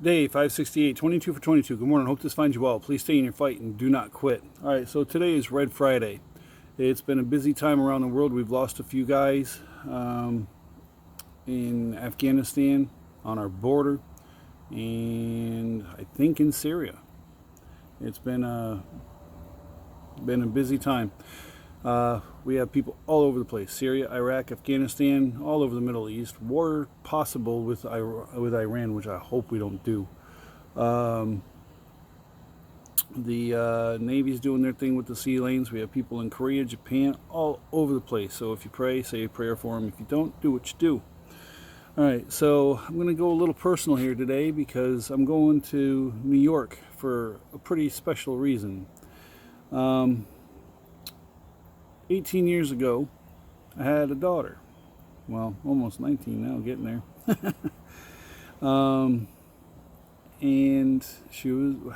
Day 568, 22 for 22. Good morning. Hope this finds you well. Please stay in your fight and do not quit. All right, so today is Red Friday. It's been a busy time around the world. We've lost a few guys in Afghanistan, on our border, and I think in Syria. It's been a busy time. We have people all over the place: Syria, Iraq, Afghanistan, all over the Middle East. War possible with Iran, which I hope we don't do. The Navy's doing their thing with the sea lanes. We have people in Korea, Japan, all over the place. So if you pray, say a prayer for them. If you don't, do what you do. All right, so I'm going to go a little personal here today because I'm going to New York for a pretty special reason. 18 years ago, I had a daughter. Well, almost 19 now, getting there. And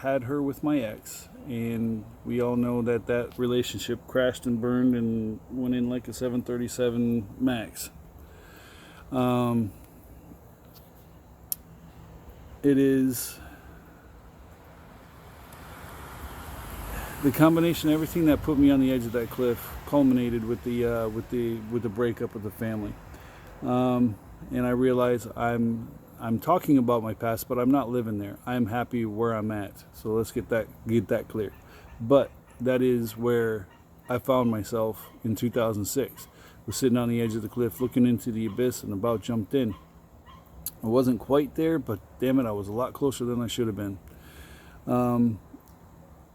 had her with my ex, and we all know that relationship crashed and burned and went in like a 737 Max. It is the combination of everything that put me on the edge of that cliff culminated with the breakup of the family. And I realize I'm talking about my past, but I'm not living there. I'm happy where I'm at. So let's get that clear. But that is where I found myself in 2006. I was sitting on the edge of the cliff, looking into the abyss, and about jumped in. I wasn't quite there, but damn it, I was a lot closer than I should have been.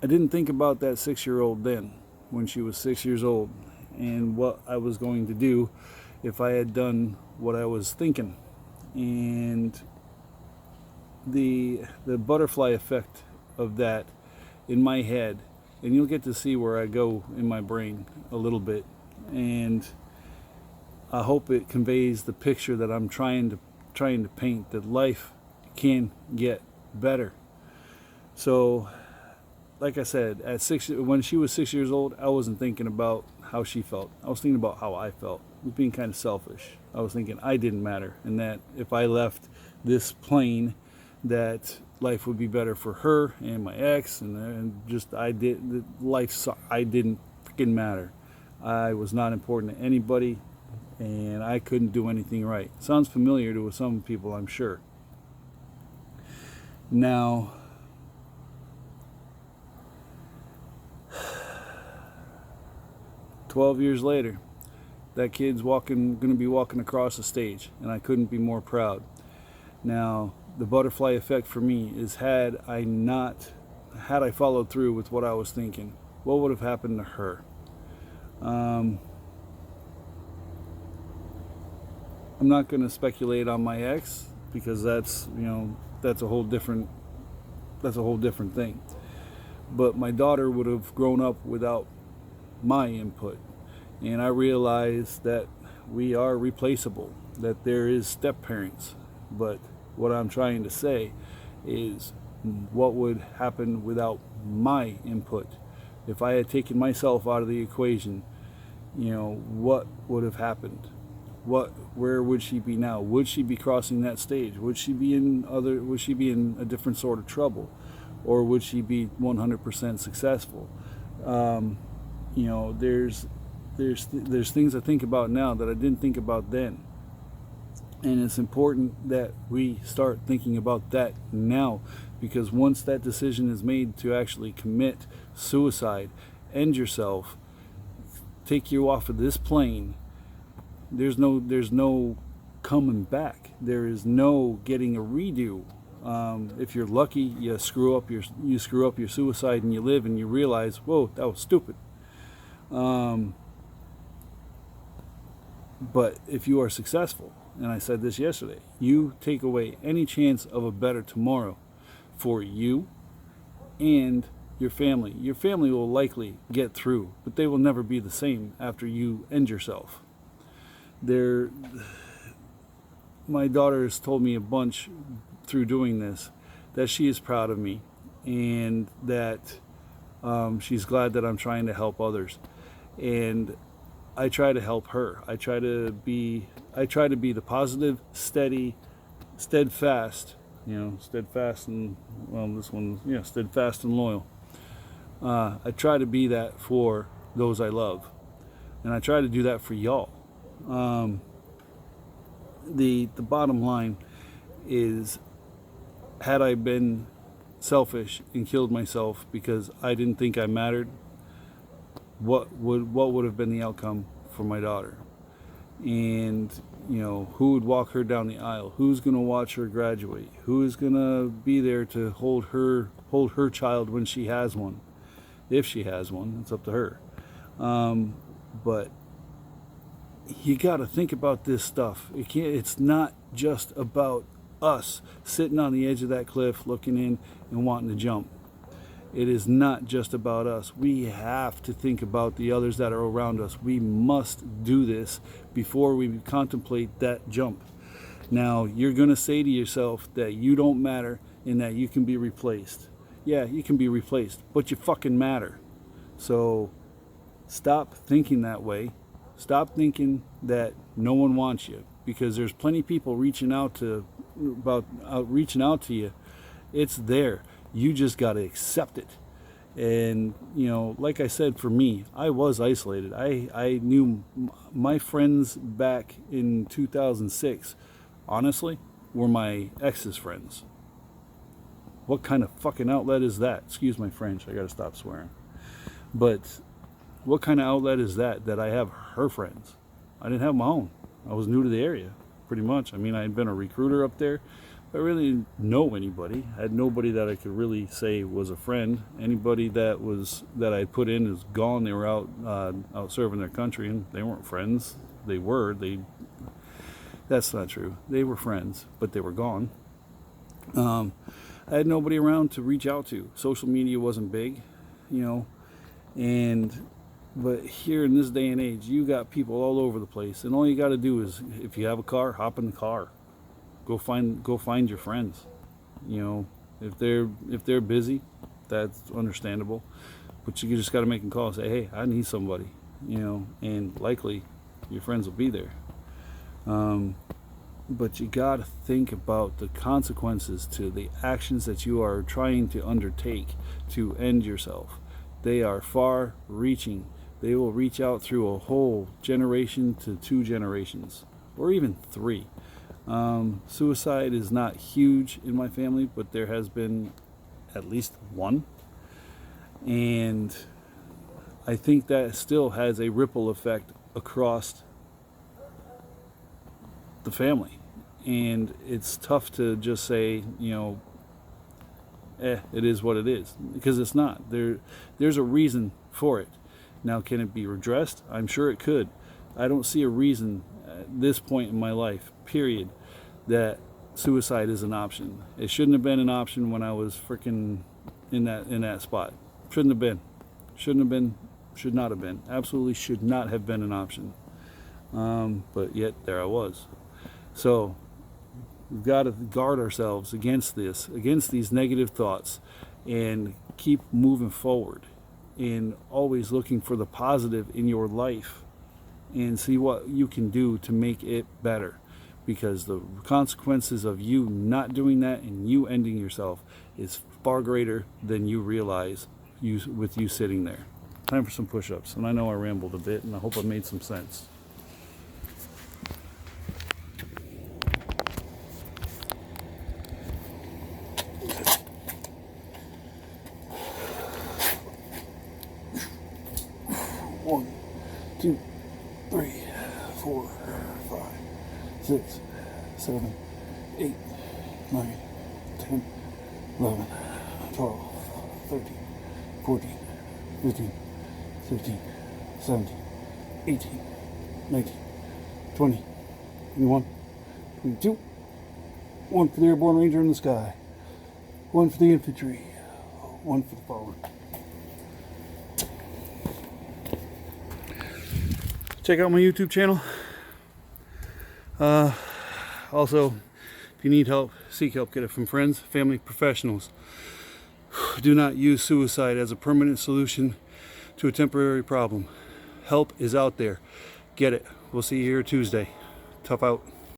I didn't think about that 6-year-old then, when she was 6 years old, and what I was going to do if I had done what I was thinking. And the butterfly effect of that in my head, and you'll get to see where I go in my brain a little bit, and I hope it conveys the picture that I'm trying to paint, that life can get better. So like I said, when she was 6 years old, I wasn't thinking about how she felt. I was thinking about how I felt. I was being kind of selfish. I was thinking I didn't matter, and that if I left this plane, that life would be better for her and my ex, and just I didn't freaking matter. I was not important to anybody, and I couldn't do anything right. Sounds familiar to some people, I'm sure. Now, 12 years later, that kid's going to be walking across the stage, and I couldn't be more proud. Now, the butterfly effect for me is had I followed through with what I was thinking, what would have happened to her? I'm not going to speculate on my ex, because that's a whole different thing. But my daughter would have grown up without my input, and I realized that we are replaceable, that there is step parents. But what I'm trying to say is, what would happen without my input? If I had taken myself out of the equation, what would have happened? Where would she be now? Would she be crossing that stage? Would she be in a different sort of trouble, or would she be 100% successful? There's things I think about now that I didn't think about then, and it's important that we start thinking about that now, because once that decision is made to actually commit suicide, end yourself, take you off of this plane, there's no coming back. There is no getting a redo. If you're lucky, you screw up your suicide and you live and you realize, whoa, that was stupid. But if you are successful, and I said this yesterday, you take away any chance of a better tomorrow for you and your family. Your family will likely get through, but they will never be the same after you end yourself. My daughter has told me a bunch through doing this that she is proud of me, and that she's glad that I'm trying to help others. And I try to help her. I try to be the positive, steady, steadfast steadfast and, well, this one, yeah, steadfast and loyal. I try to be that for those I love, and I try to do that for y'all. The bottom line is, had I been selfish and killed myself because I didn't think I mattered, what would have been the outcome for my daughter? And who would walk her down the aisle? Who's going to watch her graduate? Who is going to be there to hold her child when she has one? If she has one, it's up to her. But you got to think about this stuff. It's not just about us sitting on the edge of that cliff looking in and wanting to jump. It is not just about us. We have to think about the others that are around us. We must do this before we contemplate that jump. Now, you're going to say to yourself that you don't matter and that you can be replaced. Yeah, you can be replaced, but you fucking matter. So stop thinking that way. Stop thinking that no one wants you, because there's plenty of people reaching out to you. It's there. You just got to accept it. And like I said, for me, I was isolated. I knew my friends back in 2006, honestly, were my ex's friends. What kind of fucking outlet is that? Excuse my French, I gotta stop swearing. But what kind of outlet is that I have her friends? I didn't have my own. I was new to the area, pretty much. I mean, I had been a recruiter up there. I really didn't know anybody. I had nobody that I could really say was a friend. Anybody that I put in is gone. They were out serving their country, and they weren't friends. That's not true. They were friends, but they were gone. I had nobody around to reach out to. Social media wasn't big, but here in this day and age, you got people all over the place, and all you got to do is, if you have a car, hop in the car. Go find your friends. If they're busy, that's understandable. But you just got to make them call and say, hey, I need somebody. And likely your friends will be there. But you got to think about the consequences to the actions that you are trying to undertake to end yourself. They are far reaching. They will reach out through a whole generation to 2 generations, or even 3. Suicide is not huge in my family, but there has been at least 1. And I think that still has a ripple effect across the family. And it's tough to just say, it is what it is, because it's not. There's a reason for it. Now, can it be redressed? I'm sure it could. I don't see a reason at this point in my life, period, that suicide is an option. It shouldn't have been an option when I was freaking in that spot. Shouldn't have been. Should not have been. Absolutely should not have been an option. But yet there I was. So we've got to guard ourselves against these negative thoughts, and keep moving forward, and always looking for the positive in your life, and see what you can do to make it better. Because the consequences of you not doing that and you ending yourself is far greater than you realize with you sitting there. Time for some push-ups. And I know I rambled a bit, and I hope I made some sense. One, 2, 3, 4, 5, 6, 7, 8, 9, 10, 11, 12, 13, 14, 15, 16, 17, 18, 19, 20, 21, 22. 1 for the airborne ranger in the sky. 1 for the infantry. 1 for the forward. Check out my YouTube channel. Also, if you need help, seek help. Get it from friends, family, professionals. Do not use suicide as a permanent solution to a temporary problem. Help is out there. Get it. We'll see you here Tuesday. Tough out.